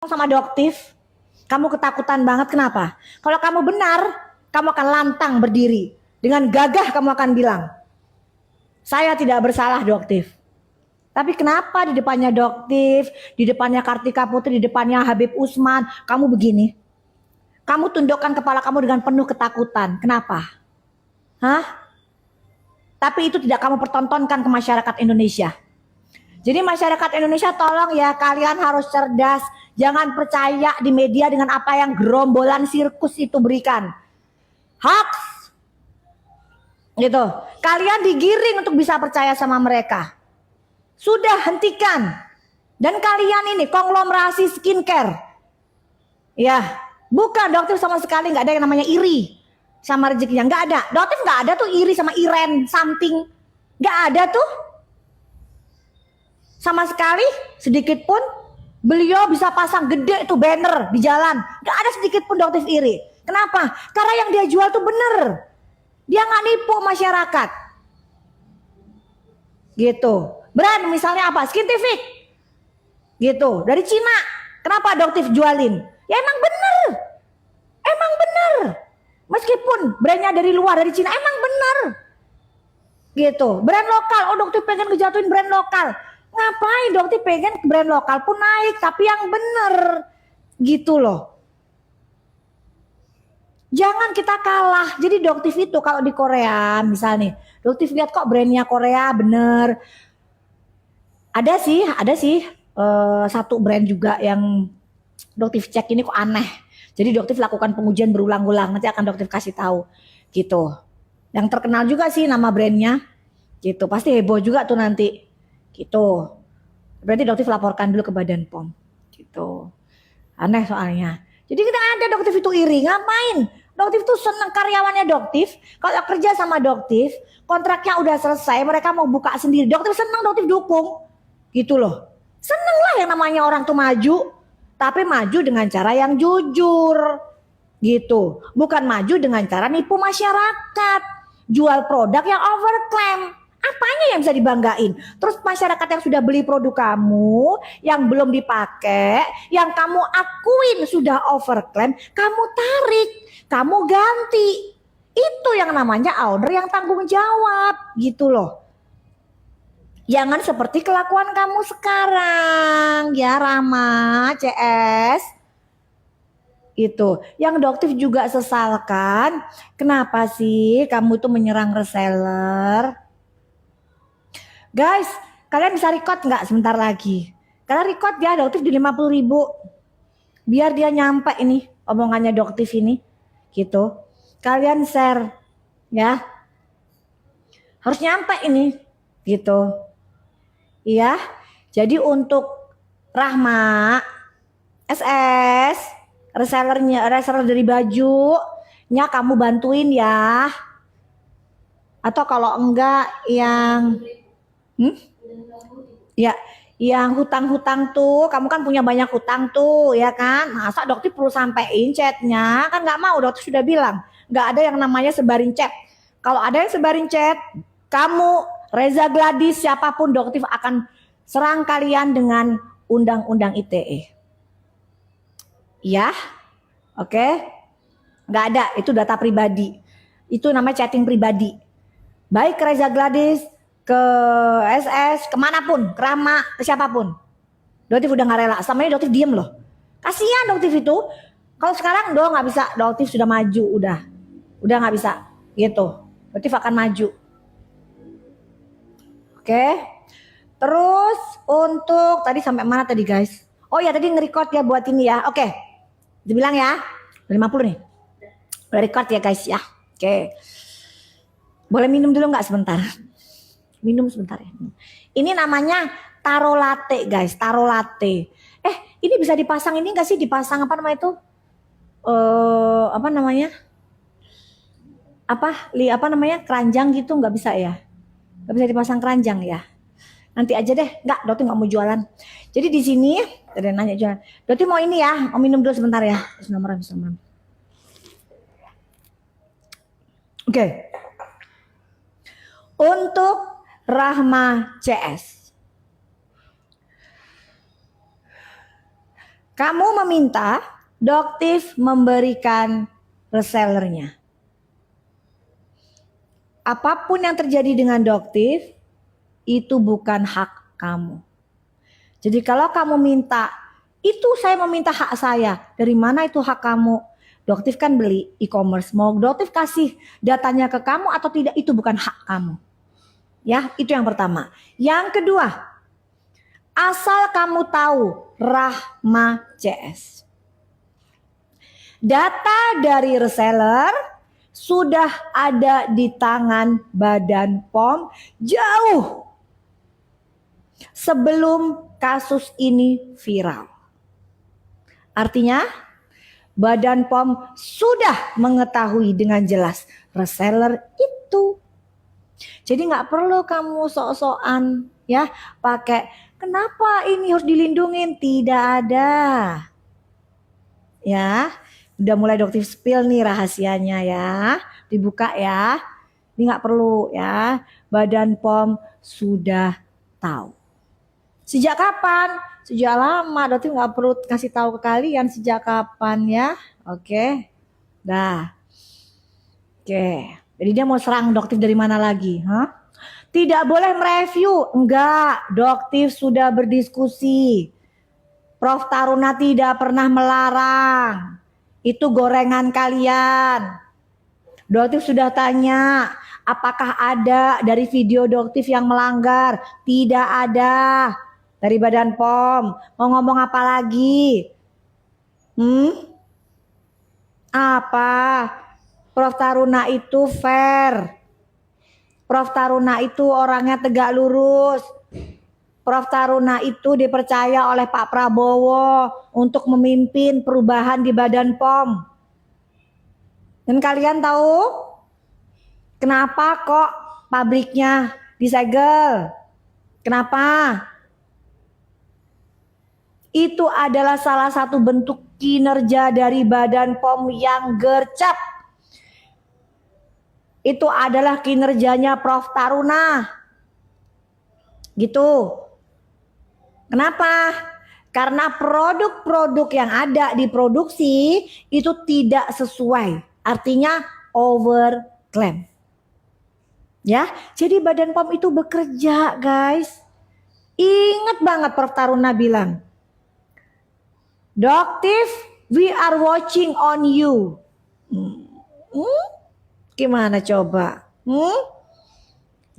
sama Doktif, kamu ketakutan banget. Kenapa? Kalau kamu benar, kamu akan lantang berdiri. Dengan gagah kamu akan bilang, saya tidak bersalah Doktif. Tapi kenapa di depannya Doktif, di depannya Kartika Putri, di depannya Habib Usman, kamu begini? Kamu tundukkan kepala kamu dengan penuh ketakutan. Kenapa? Hah? Tapi itu tidak kamu pertontonkan ke masyarakat Indonesia. Jadi masyarakat Indonesia tolong ya, kalian harus cerdas. Jangan percaya di media dengan apa yang gerombolan sirkus itu berikan. Hoax. Gitu. Kalian digiring untuk bisa percaya sama mereka. Sudah, hentikan. Dan kalian ini konglomerasi skincare. Ya, bukan Doktif sama sekali nggak ada yang namanya iri sama rezekinya. Nggak ada. Doktif nggak ada tuh iri sama Iren something. Nggak ada tuh. Sama sekali, sedikit pun beliau bisa pasang gede tuh banner di jalan. Gak ada sedikit pun Doktif iri. Kenapa? Karena yang dia jual tuh bener. Dia gak nipu masyarakat. Gitu. Brand misalnya apa? Skintific. Gitu. Dari Cina. Kenapa Doktif jualin? Ya emang bener. Emang bener. Meskipun brandnya dari luar, dari Cina, emang bener. Gitu. Brand lokal. Oh Doktif pengen ngejatuhin brand lokal. Ngapain Doktif pengen brand lokal pun naik, tapi yang bener gitu loh. Jangan kita kalah. Jadi Doktif itu kalau di Korea misalnya, Doktif lihat kok brandnya Korea bener. Ada sih satu brand juga yang Doktif cek ini kok aneh. Jadi Doktif lakukan pengujian berulang-ulang. Nanti akan Doktif kasih tahu gitu. Yang terkenal juga sih nama brandnya gitu. Pasti heboh juga tuh nanti. Gitu. Berarti Doktif laporkan dulu ke Badan POM. Gitu. Aneh soalnya. Jadi tidak ada Doktif itu iri. Ngapain? Doktif tuh seneng karyawannya Doktif. Kalau kerja sama Doktif, kontraknya udah selesai, mereka mau buka sendiri. Doktif seneng, Doktif dukung. Gitu loh. Seneng lah yang namanya orang tuh maju. Tapi maju dengan cara yang jujur. Gitu. Bukan maju dengan cara nipu masyarakat. Jual produk yang overclaim. Apanya yang bisa dibanggain? Terus masyarakat yang sudah beli produk kamu, yang belum dipakai, yang kamu akuin sudah overclaim, kamu tarik, kamu ganti. Itu yang namanya owner yang tanggung jawab, gitu loh. Jangan seperti kelakuan kamu sekarang, ya Rama, CS. Itu. Yang Doktif juga sesalkan, kenapa sih kamu tuh menyerang reseller? Guys, kalian bisa record nggak sebentar lagi? Kalian record ya Doktif di 50.000. Biar dia nyampe ini omongannya Doktif ini. Gitu. Kalian share ya. Harus nyampe ini. Gitu. Iya. Jadi untuk Rahma, SS, reseller dari baju, nya kamu bantuin ya. Atau kalau enggak yang ya, yang hutang-hutang tuh, kamu kan punya banyak hutang tuh, ya kan? Masa Doktif perlu sampein chatnya? Kan nggak mau, Doktif sudah bilang, nggak ada yang namanya sebarin chat. Kalau ada yang sebarin chat, kamu, Reza Gladys, siapapun Doktif akan serang kalian dengan undang-undang ITE. Ya, oke? Nggak ada, itu data pribadi. Itu namanya chatting pribadi. Baik Reza Gladys, ke SS, kemanapun, ke Rama, ke siapapun. Doktif udah gak rela, selama ini Doktif diem loh. Kasihan Doktif itu. Kalau sekarang nggak bisa, Doktif sudah maju, udah gak bisa, gitu. Doktif akan maju. Oke. Terus untuk tadi sampai mana tadi guys? Oh ya tadi nge-record ya buat ini ya. Oke. Dibilang ya, 50 nih. Udah record ya guys ya. Oke. Boleh minum dulu nggak sebentar? Minum sebentar ya. Ini namanya taro latte guys, taro latte. Ini bisa dipasang ini nggak sih? Dipasang apa namanya itu? Apa namanya? Apa namanya? Keranjang gitu nggak bisa ya? Nggak bisa dipasang keranjang ya? Nanti aja deh. Nggak, Doti nggak mau jualan. Jadi di sini ada nanya jualan. Doti mau ini ya, mau minum dulu sebentar ya. Nomor. Oke. Untuk Rahma CS. Kamu meminta Doktif memberikan resellernya. Apapun yang terjadi dengan Doktif, itu bukan hak kamu. Jadi kalau kamu minta, itu saya meminta hak saya. Dari mana itu hak kamu? Doktif kan beli e-commerce. Mau Doktif kasih datanya ke kamu atau tidak, itu bukan hak kamu. Ya, itu yang pertama. Yang kedua, asal kamu tahu Rahma CS. Data dari reseller sudah ada di tangan Badan POM jauh sebelum kasus ini viral. Artinya Badan POM sudah mengetahui dengan jelas reseller itu. Jadi nggak perlu kamu sok-sokan ya pakai kenapa ini harus dilindungin, tidak ada. Ya, udah mulai Doktif spill nih rahasianya ya, dibuka ya. Ini nggak perlu ya, Badan POM sudah tahu. Sejak kapan? Sejak lama, Doktif nggak perlu kasih tahu ke kalian sejak kapan ya. Oke, dah. Oke, jadi dia mau serang Doktif dari mana lagi? Hah? Tidak boleh mereview. Enggak, Doktif sudah berdiskusi. Prof Taruna tidak pernah melarang. Itu gorengan kalian. Doktif sudah tanya, apakah ada dari video Doktif yang melanggar? Tidak ada. Dari Badan POM. Mau ngomong apa lagi? Apa? Prof Taruna itu fair. Prof Taruna itu orangnya tegak lurus. Prof Taruna itu dipercaya oleh Pak Prabowo untuk memimpin perubahan di Badan POM. Dan kalian tahu kenapa kok pabriknya disegel? Kenapa? Itu adalah salah satu bentuk kinerja dari Badan POM yang gercep. Itu adalah kinerjanya Prof Taruna. Gitu. Kenapa? Karena produk-produk yang ada diproduksi itu tidak sesuai. Artinya overclaim. Ya, jadi Badan POM itu bekerja, guys. Ingat banget Prof Taruna bilang, Doktif, we are watching on you. Gimana coba?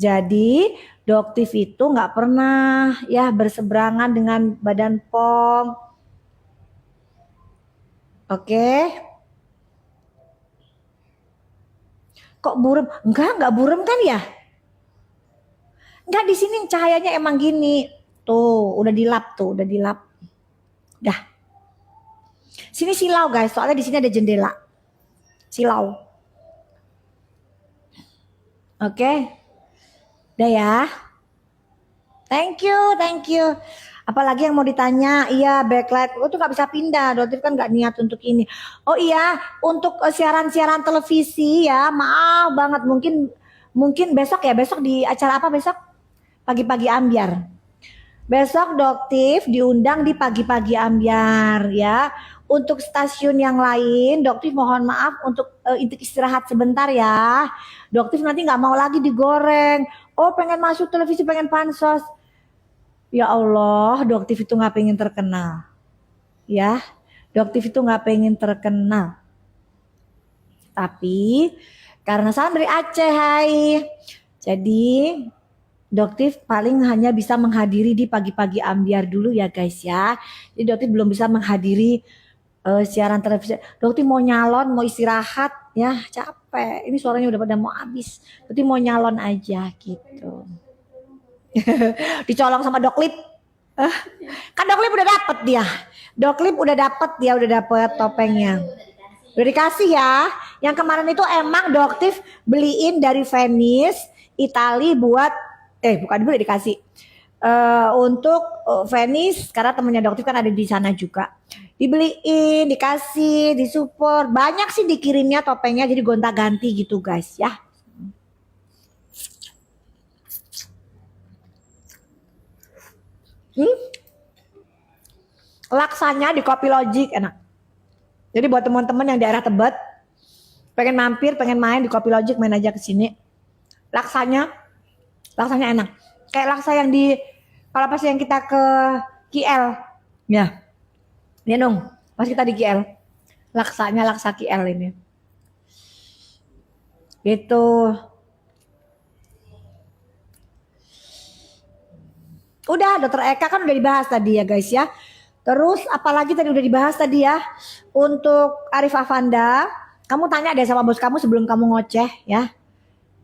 Jadi Doktif itu nggak pernah ya berseberangan dengan Badan POM. Oke. Kok buram? Enggak buram kan ya? Enggak, di sini cahayanya emang gini. Tuh, udah dilap tuh, udah dilap. Dah. Sini silau guys, soalnya di sini ada jendela. Silau. Oke. Udah ya. Thank you. Apalagi yang mau ditanya? Iya, backlight. Itu nggak bisa pindah. Doktif kan nggak niat untuk ini. Oh iya, untuk siaran-siaran televisi ya. Maaf banget. Mungkin besok ya. Besok di acara apa besok? Pagi-pagi ambiar. Besok Doktif diundang di pagi-pagi ambiar ya. Untuk stasiun yang lain, Doktif mohon maaf untuk istirahat sebentar ya. Doktif nanti nggak mau lagi digoreng. Oh, pengen masuk televisi, pengen pansos. Ya Allah, Doktif itu nggak pengen terkenal. Ya, Doktif itu nggak pengen terkenal. Tapi karena saya dari Aceh, hai. Jadi Doktif paling hanya bisa menghadiri di pagi-pagi ambiar dulu ya guys ya. Jadi Doktif belum bisa menghadiri siaran televisi. Doktif mau nyalon, mau istirahat ya, capek. Ini suaranya udah pada mau habis. Doktif mau nyalon aja gitu. Dicolong sama Doklip. Kan Doklip udah dapet dia. Doklip udah dapet topengnya. Udah dikasih ya. Yang kemarin itu emang Doktif beliin dari Venice, Itali buat bukan dulu dikasih. Untuk Venice karena temennya Doktif kan ada di sana juga. Dibeliin, dikasih, disupport. Banyak sih dikirimnya topengnya jadi gonta-ganti gitu guys ya. Laksanya di Kopi Logic enak. Jadi buat teman-teman yang daerah Tebet, pengen mampir, pengen main di Kopi Logic, main aja ke sini. Laksanya enak. Kayak laksa yang di kalau pas yang kita ke KL, ya, ya dong. Pas kita di KL, laksanya laksa KL ini. Gitu. Udah, Dokter Eka kan udah dibahas tadi ya guys ya. Terus apalagi tadi udah dibahas tadi ya. Untuk Arif Afanda, kamu tanya deh sama bos kamu sebelum kamu ngoceh ya.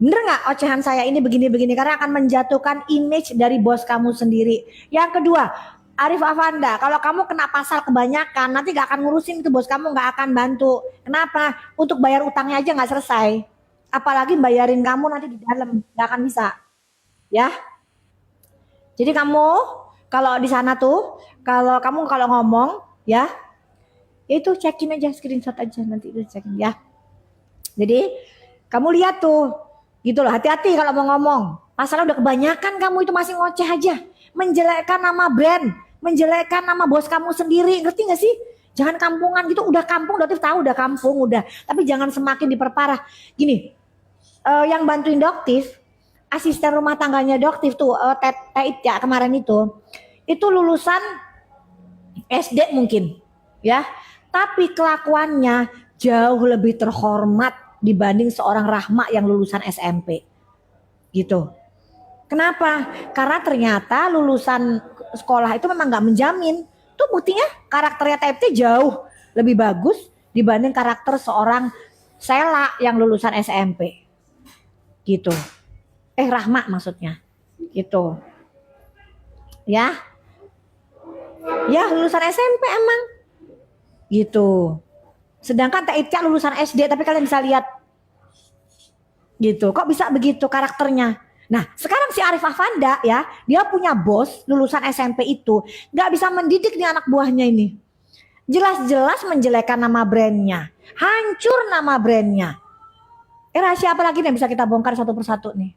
Bener nggak ocehan saya ini begini-begini, karena akan menjatuhkan image dari bos kamu sendiri. Yang kedua, Arif Afanda, kalau kamu kena pasal kebanyakan, nanti gak akan ngurusin itu, bos kamu gak akan bantu. Kenapa? Untuk bayar utangnya aja gak selesai. Apalagi bayarin kamu nanti di dalam, gak akan bisa. Ya. Jadi kamu kalau di sana tuh, kalau kamu kalau ngomong ya, itu cekin aja, screenshot aja nanti itu cekin ya. Jadi kamu lihat tuh, gitu loh, hati-hati kalau mau ngomong. Masalah udah kebanyakan kamu itu masih ngoceh aja, menjelekkan nama brand, menjelekkan nama bos kamu sendiri, ngerti gak sih? Jangan kampungan gitu, udah kampung, Doktif tahu udah kampung udah, tapi jangan semakin diperparah. Gini, yang bantuin Doktif, asisten rumah tangganya Doktif tuh, Tait ya kemarin itu lulusan SD mungkin, ya, tapi kelakuannya jauh lebih terhormat dibanding seorang Rahma yang lulusan SMP, gitu. Kenapa? Karena ternyata lulusan sekolah itu memang nggak menjamin. Tuh buktinya karakternya TFT jauh lebih bagus dibanding karakter seorang Sela yang lulusan SMP. Gitu. Rahma maksudnya. Gitu. Ya. Ya lulusan SMP emang. Gitu. Sedangkan TFT lulusan SD, tapi kalian bisa lihat. Gitu. Kok bisa begitu karakternya? Nah sekarang si Arif Afanda ya, dia punya bos lulusan SMP itu gak bisa mendidik nih anak buahnya ini. Jelas-jelas menjelekkan nama brandnya, hancur nama brandnya. Rahasia apa lagi nih bisa kita bongkar satu persatu nih?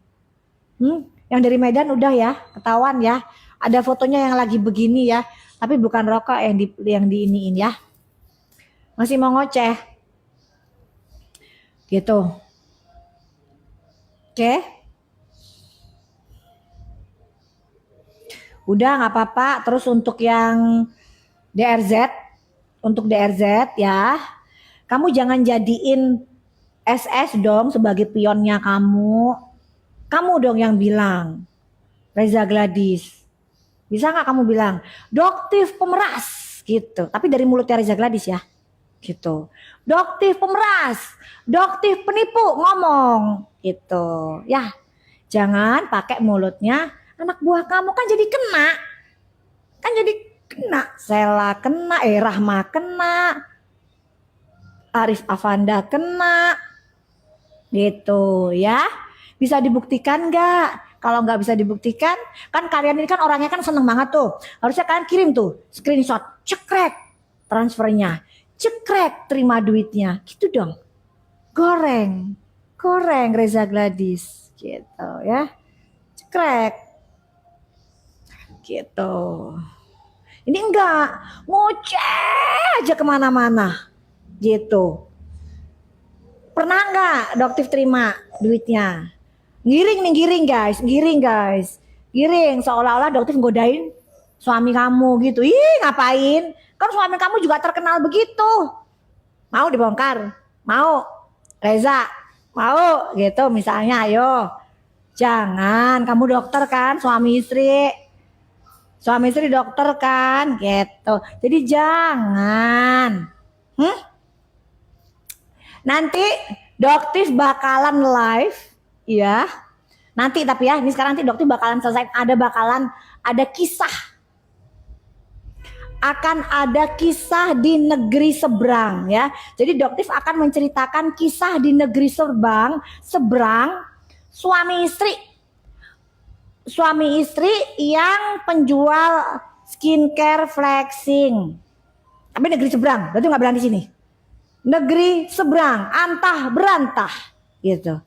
Yang dari Medan udah ya, ketahuan ya. Ada fotonya yang lagi begini ya, tapi bukan rokok yang diiniin ya. Masih mau ngoceh. Gitu. Oke. Udah nggak apa-apa. Terus untuk yang DRZ, ya, kamu jangan jadiin SS dong sebagai pionnya kamu. Kamu dong yang bilang, Reza Gladys. Bisa nggak kamu bilang, Doktif pemeras gitu. Tapi dari mulutnya Reza Gladys ya, gitu. Doktif pemeras, Doktif penipu ngomong, gitu. Ya, jangan pakai mulutnya. Anak buah kamu kan jadi kena. Sela kena, Rahma kena, Arif Afanda kena. Gitu ya. Bisa dibuktikan gak? Kalau gak bisa dibuktikan, kan kalian ini kan orangnya kan seneng banget tuh. Harusnya kalian kirim tuh screenshot, cekrek transfernya, cekrek terima duitnya. Gitu dong. Goreng Reza Gladys. Gitu ya. Cekrek. Gitu. Ini enggak, ngoceh aja kemana-mana. Gitu. Pernah enggak Doktif terima duitnya? Giring guys. Giring seolah-olah Doktif godain suami kamu gitu. Ih ngapain? Kan suami kamu juga terkenal begitu. Mau dibongkar? Mau? Reza? Mau? Gitu misalnya, ayo. Jangan, kamu dokter kan, suami istri dokter kan, gitu. Jadi jangan. Nanti Doktif bakalan live, ya. Nanti tapi ya, ini sekarang nanti Doktif bakalan selesai. Ada kisah. Akan ada kisah di negeri seberang, ya. Jadi Doktif akan menceritakan kisah di negeri seberang suami istri yang penjual skincare flexing. Tapi negeri seberang, berarti nggak bilang di sini. Negeri seberang, antah berantah, gitu.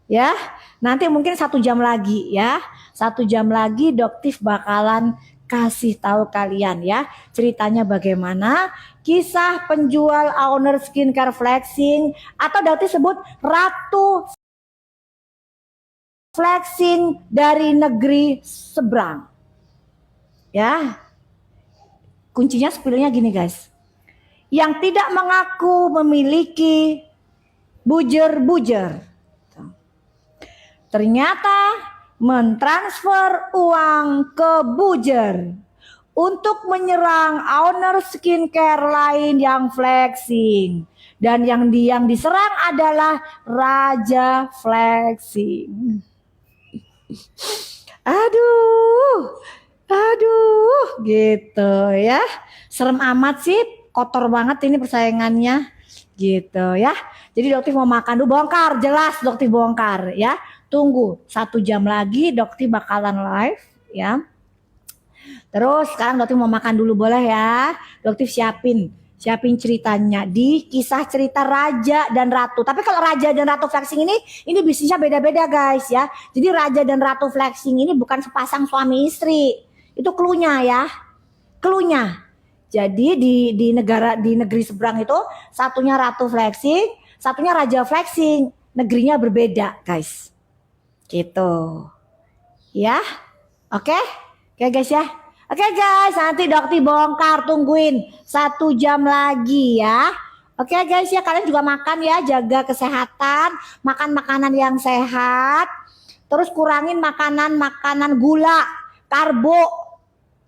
Ya, nanti mungkin 1 jam lagi ya. 1 jam lagi Doktif bakalan kasih tahu kalian ya ceritanya bagaimana kisah penjual owner skincare flexing atau dokter sebut ratu flexing dari negeri seberang. Ya, kuncinya spillnya gini guys. Yang tidak mengaku memiliki bujer-bujer. Ternyata mentransfer uang ke bujer untuk menyerang owner skincare lain yang flexing. Dan yang diserang adalah Raja Flexing. Aduh, gitu ya. Serem amat sih, kotor banget ini persaingannya, gitu ya. Jadi dokter mau makan dulu, bongkar, jelas dokter bongkar ya. Tunggu 1 jam lagi dokter bakalan live ya. Terus sekarang dokter mau makan dulu boleh ya. Dokter siapin ceritanya di kisah cerita Raja dan Ratu. Tapi kalau Raja dan Ratu Flexing ini bisnisnya beda-beda guys ya. Jadi Raja dan Ratu Flexing ini bukan sepasang suami istri. Itu cluenya ya. Cluenya. Jadi di negeri seberang itu satunya Ratu Flexing, satunya Raja Flexing. Negerinya berbeda guys. Gitu. Ya. Oke? Oke guys ya. Oke guys, nanti dokter bongkar, tungguin 1 jam lagi ya. Oke guys ya, kalian juga makan ya, jaga kesehatan, makan makanan yang sehat. Terus kurangin makanan gula, karbo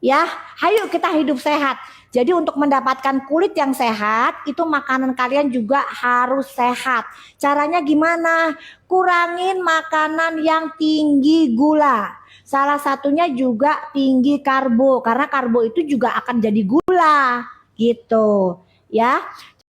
ya. Ayo kita hidup sehat. Jadi untuk mendapatkan kulit yang sehat, itu makanan kalian juga harus sehat. Caranya gimana? Kurangin makanan yang tinggi gula. Salah satunya juga tinggi karbo, karena karbo itu juga akan jadi gula gitu ya.